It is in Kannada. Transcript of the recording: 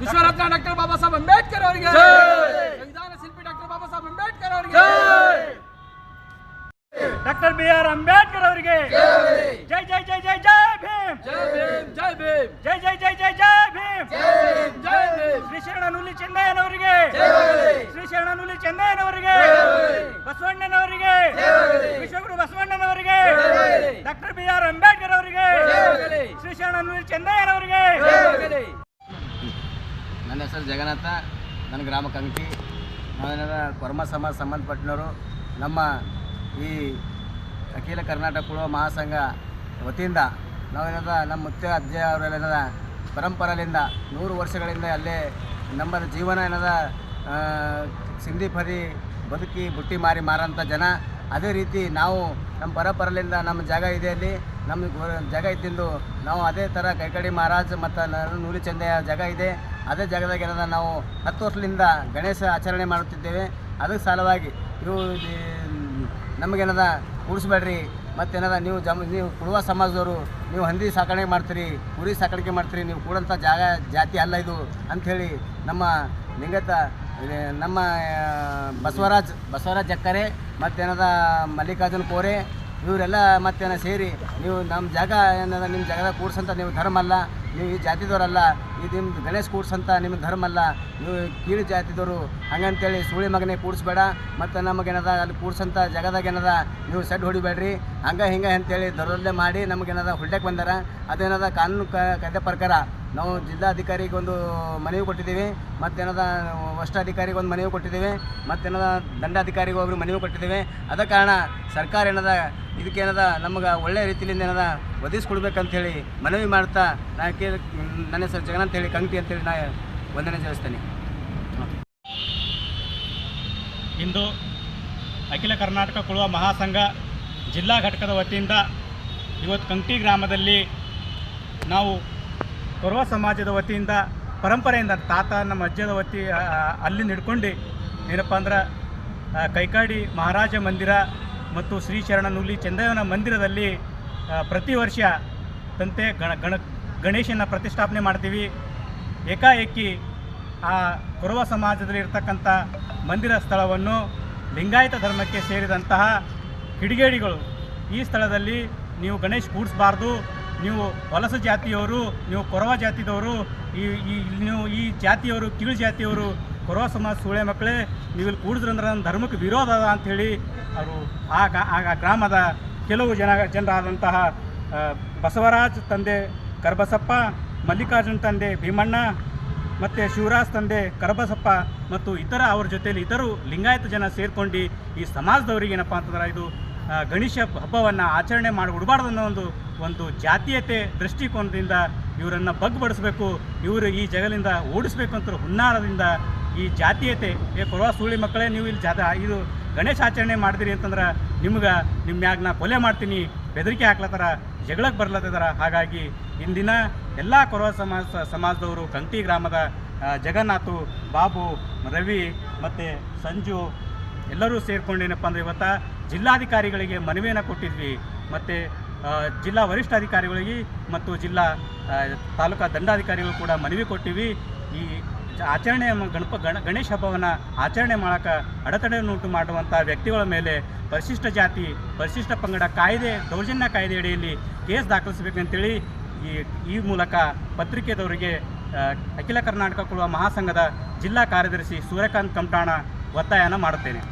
ವಿಶ್ವರತ್ನ ಡಾಕ್ಟರ್ ಬಾಬಾ ಸಾಹೇಬ್ ಅಂಬೇಡ್ಕರ್ ಅವರಿಗೆ, ಸಂವಿಧಾನ ಶಿಲ್ಪಿ ಡಾಕ್ಟರ್ ಬಾಬಾ ಸಾಹೇಬ್ ಅಂಬೇಡ್ಕರ್ ಅವರಿಗೆ, ಡಾಕ್ಟರ್ BR ಅಂಬೇಡ್ಕರ್ ಅವರಿಗೆ ಜೈ ಜೈ ಜೈ ಜೈ ಜೈ ಭೀಮ್, ಜೈ ಭೀಮ್, ಜೈ ಭೀಮ್, ಜೈ ಜೈ ಜೈ ಜೈ ಜೈ ಭೀಮ್, ಜೈ ಭೀಮ್, ಶ್ರೀ ಶರಣ ನೂಲಿ ಚೆನ್ನಯ್ಯನವರಿಗೆ, ಶ್ರೀ ಶರಣ ನೂಲಿ ಚೆನ್ನಯ್ಯನವರಿಗೆ, ಬಸವಣ್ಣನವರಿಗೆ, ವಿಶ್ವಗುರು ಬಸವಣ್ಣನವರಿಗೆ, ಡಾಕ್ಟರ್ BR ಅಂಬೇಡ್ಕರ್ ಅವರಿಗೆ, ಶ್ರೀ ಶರಣ ನೂಲಿ ಚೆನ್ನಯ್ಯನವರಿಗೆ. ನನ್ನ ಹೆಸರು ಜಗನ್ನಾಥ, ನನ್ನ ಗ್ರಾಮ ಕಂಕಿ. ನಾವೇನಾದ ಕೊರ್ಮ ಸಮಾಜ ಸಂಬಂಧಪಟ್ಟನವರು ನಮ್ಮ ಈ ಅಖಿಲ ಕರ್ನಾಟಕ ಕುಳುವ ಮಹಾಸಂಘ ವತಿಯಿಂದ ನಾವೇನದ ನಮ್ಮ ಮುತ್ಯ ಅಜ್ಜ ಅವರೆಲ್ಲ ಪರಂಪರೆಯಿಂದ 100 ವರ್ಷಗಳಿಂದ ಅಲ್ಲೇ ನಮ್ಮ ಜೀವನ ಏನದ ಸಿಂಧಿ ಪದಿ ಬದುಕಿ ಬುಟ್ಟಿ ಮಾರಂಥ ಜನ. ಅದೇ ರೀತಿ ನಾವು ನಮ್ಮ ಪರಂಪರೆಯಿಂದ ನಮ್ಮ ಜಾಗ ಇದೆ, ಅಲ್ಲಿ ನಮ್ಮ ಜಾಗ ಇದ್ದಿಂದು ನಾವು ಅದೇ ಥರ ಕೈಕಡಿ ಮಹಾರಾಜ್ ಮತ್ತು ನೂಲಿ ಚೆನ್ನಯ್ಯ ಜಾಗ ಇದೆ. ಅದೇ ಜಾಗದಾಗ ಏನದ ನಾವು 10 ವರ್ಷದಿಂದ ಗಣೇಶ ಆಚರಣೆ ಮಾಡುತ್ತಿದ್ದೇವೆ. ಅದಕ್ಕೆ ಸಲುವಾಗಿ ಇವು ನಮಗೇನದ ಕೂಡಿಸ್ಬೇಡ್ರಿ, ಮತ್ತೇನದ ನೀವು ಕುಳುವ ಸಮಾಜದವರು ನೀವು ಹಂದಿ ಸಾಕಾಣಿಕೆ ಮಾಡ್ತೀರಿ, ಕುರಿ ಸಾಕಾಣಿಕೆ ಮಾಡ್ತೀರಿ, ನೀವು ಕೂಡಂಥ ಜಾತಿ ಅಲ್ಲ ಇದು ಅಂಥೇಳಿ ನಮ್ಮ ಲಿಂಗತ ನಮ್ಮ ಬಸವರಾಜ್ ಜಕ್ಕರೆ ಮತ್ತೇನದ ಮಲ್ಲಿಕಾರ್ಜುನ್ ಕೋರೆ ಇವರೆಲ್ಲ ಮತ್ತೇನ ಸೇರಿ ನೀವು ನಮ್ಮ ಜಾಗ ಏನದ ನಿಮ್ಮ ಜಾಗದಾಗ ಕೂಡ್ಸಂತ ನೀವು ಧರ್ಮ ಅಲ್ಲ, ನೀವು ಈ ಜಾತಿದವರಲ್ಲ, ಇದು ನಿಮ್ಮ ಗಣೇಶ್ ಕೂಡ್ಸಂತ ನಿಮ್ಮ ಧರ್ಮ ಅಲ್ಲ, ನೀವು ಕೀಳು ಜಾತಿದವರು ಹಂಗಂತೇಳಿ ಸುಳಿ ಮಗನೇ ಕೂಡಿಸ್ಬೇಡ. ಮತ್ತು ನಮಗೇನದ ಅಲ್ಲಿ ಕೂಡ್ಸಂತ ಜಾಗದಾಗ ಏನದ ನೀವು ಸೆಡ್ ಹೊಡಿಬೇಡ್ರಿ, ಹಿಂಗೆ ಅಂತೇಳಿ ದೊರಲ್ಲೇ ಮಾಡಿ ನಮಗೇನದ ಹುಡ್ಡಕ್ಕೆ ಬಂದಾರ. ಅದೇನದ ಕಾನೂನು ಕಾಯ್ದೆ ಪ್ರಕಾರ ನಾವು ಜಿಲ್ಲಾಧಿಕಾರಿಗೆ ಒಂದು ಮನವಿ ಕೊಟ್ಟಿದ್ದೀವಿ, ಮತ್ತೇನದ ವರಿಷ್ಠಾಧಿಕಾರಿಗೆ ಒಂದು ಮನವಿ ಕೊಟ್ಟಿದ್ದೀವಿ, ಮತ್ತೇನದ ದಂಡಾಧಿಕಾರಿಗೆ ಒಬ್ಬರು ಮನವಿ ಕೊಟ್ಟಿದ್ದೀವಿ. ಅದ ಕಾರಣ ಸರ್ಕಾರ ಏನದ ಇದಕ್ಕೇನದ ನಮಗೆ ಒಳ್ಳೆಯ ರೀತಿಯಿಂದ ಏನದ ಒದಗಿಸ್ಕೊಡ್ಬೇಕಂಥೇಳಿ ಮನವಿ ಮಾಡ್ತಾ ನನ್ನ ಹೆಸರು ಜಗನ್ನಾಥ್ ಹೇಳಿ ಕಂಕಿ ಅಂತೇಳಿ ನಾ ವಂದನೆ ಸಲ್ಲಿಸ್ತೇನೆ. ಇಂದು ಅಖಿಲ ಕರ್ನಾಟಕ ಕುಳುವ ಮಹಾಸಂಘ ಜಿಲ್ಲಾ ಘಟಕದ ವತಿಯಿಂದ ಇವತ್ತು ಕಂಕಿ ಗ್ರಾಮದಲ್ಲಿ ನಾವು ಕೊರವ ಸಮಾಜದ ವತಿಯಿಂದ ಪರಂಪರೆಯಿಂದ ತಾತ ನಮ್ಮ ಅಜ್ಜದ ವತಿ ಅಲ್ಲಿಂದ ಹಿಡ್ಕೊಂಡು ಏನಪ್ಪ ಅಂದ್ರೆ ಕೈಕಾಡಿ ಮಹಾರಾಜ ಮಂದಿರ ಮತ್ತು ಶ್ರೀ ಶರಣ ನೂಲಿ ಚೆನ್ನಯ್ಯನ ಮಂದಿರದಲ್ಲಿ ಪ್ರತಿ ವರ್ಷ ತಂತೆ ಗಣೇಶನ ಪ್ರತಿಷ್ಠಾಪನೆ ಮಾಡ್ತೀವಿ. ಏಕಾಏಕಿ ಆ ಕೊರವ ಸಮಾಜದಲ್ಲಿ ಇರ್ತಕ್ಕಂಥ ಮಂದಿರ ಸ್ಥಳವನ್ನು ಲಿಂಗಾಯತ ಧರ್ಮಕ್ಕೆ ಸೇರಿದಂತಹ ಕಿಡಿಗೇಡಿಗಳು ಈ ಸ್ಥಳದಲ್ಲಿ ನೀವು ಗಣೇಶ್ ಕೂಡಿಸಬಾರ್ದು, ನೀವು ಹೊಲಸು ಜಾತಿಯವರು, ನೀವು ಕೊರವ ಜಾತಿದವರು, ನೀವು ಈ ಜಾತಿಯವರು ಕೀಳು ಜಾತಿಯವರು ಕೊರವ ಸಮಾಜ ಸೂಳೆ ಮಕ್ಕಳೇ ನೀವು ಇಲ್ಲಿ ಕೂಡಿದ್ರಂದ್ರೆ ನನ್ನ ಧರ್ಮಕ್ಕೆ ವಿರೋಧ ಅದ ಅಂಥೇಳಿ ಅವರು ಆ ಗ್ರಾಮದ ಕೆಲವು ಜನರಾದಂತಹ ಬಸವರಾಜ್ ತಂದೆ ಕರಬಸಪ್ಪ, ಮಲ್ಲಿಕಾರ್ಜುನ್ ತಂದೆ ಭೀಮಣ್ಣ ಮತ್ತು ಶಿವರಾಜ್ ತಂದೆ ಕರಬಸಪ್ಪ ಮತ್ತು ಇತರ ಅವ್ರ ಜೊತೆಯಲ್ಲಿ ಇತರು ಲಿಂಗಾಯತ ಜನ ಸೇರ್ಕೊಂಡು ಈ ಸಮಾಜದವ್ರಿಗೆ ಏನಪ್ಪ ಅಂತಂದ್ರೆ ಇದು ಗಣೇಶ ಹಬ್ಬವನ್ನು ಆಚರಣೆ ಮಾಡಿಬಿಡಬಾರ್ದು ಅನ್ನೋ ಒಂದು ಜಾತೀಯತೆ ದೃಷ್ಟಿಕೋನದಿಂದ ಇವರನ್ನು ಬಗ್ಬಡಿಸ್ಬೇಕು, ಇವರು ಈ ಜಗಲಿಂದ ಓಡಿಸ್ಬೇಕು ಅಂತ ಹುನ್ನಾರದಿಂದ ಈ ಜಾತೀಯತೆ ಕೊರವ ಸೂಳಿ ಮಕ್ಕಳೇ ನೀವು ಇಲ್ಲಿ ಇದು ಗಣೇಶ ಆಚರಣೆ ಮಾಡಿದಿರಿ ಅಂತಂದ್ರೆ ನಿಮ್ಗೆ ನಿಮ್ಮ ಮ್ಯಾಗ ನಾ ಕೊಲೆ ಮಾಡ್ತೀನಿ ಬೆದರಿಕೆ ಹಾಕ್ಲತ್ತಾರ, ಜಗಳಕ್ಕೆ ಬರ್ಲತ್ತಿದಾರ. ಹಾಗಾಗಿ ಇಂದಿನ ಎಲ್ಲ ಕೊರವ ಸಮಾಜದವರು ಕಂಕಿ ಗ್ರಾಮದ ಜಗನ್ನಾಥು, ಬಾಬು, ರವಿ ಮತ್ತು ಸಂಜು ಎಲ್ಲರೂ ಸೇರ್ಕೊಂಡೇನಪ್ಪ ಅಂದರೆ ಇವತ್ತು ಜಿಲ್ಲಾಧಿಕಾರಿಗಳಿಗೆ ಮನವಿಯನ್ನು ಕೊಟ್ಟಿದ್ವಿ, ಮತ್ತು ಜಿಲ್ಲಾ ವರಿಷ್ಠಾಧಿಕಾರಿಗಳಿಗೆ ಮತ್ತು ಜಿಲ್ಲಾ ತಾಲೂಕಾ ದಂಡಾಧಿಕಾರಿಗಳು ಕೂಡ ಮನವಿ ಕೊಟ್ಟಿವಿ. ಈ ಆಚರಣೆ ಗಣೇಶ ಹಬ್ಬವನ್ನು ಆಚರಣೆ ಮಾಡೋಕ್ಕೆ ಅಡೆತಡೆಯನ್ನುಂಟು ಮಾಡುವಂಥ ವ್ಯಕ್ತಿಗಳ ಮೇಲೆ ಪರಿಶಿಷ್ಟ ಜಾತಿ ಪರಿಶಿಷ್ಟ ಪಂಗಡ ಕಾಯ್ದೆ ದೌರ್ಜನ್ಯ ಕಾಯ್ದೆ ಅಡಿಯಲ್ಲಿ ಕೇಸ್ ದಾಖಲಿಸಬೇಕಂತೇಳಿ ಈ ಮೂಲಕ ಪತ್ರಿಕೆದವರಿಗೆ ಅಖಿಲ ಕರ್ನಾಟಕ ಕುಳುವ ಮಹಾಸಂಘದ ಜಿಲ್ಲಾ ಕಾರ್ಯದರ್ಶಿ ಸೂರ್ಯಕಾಂತ್ ಕಮಟಾಣ ಒತ್ತಾಯನ ಮಾಡುತ್ತೇನೆ.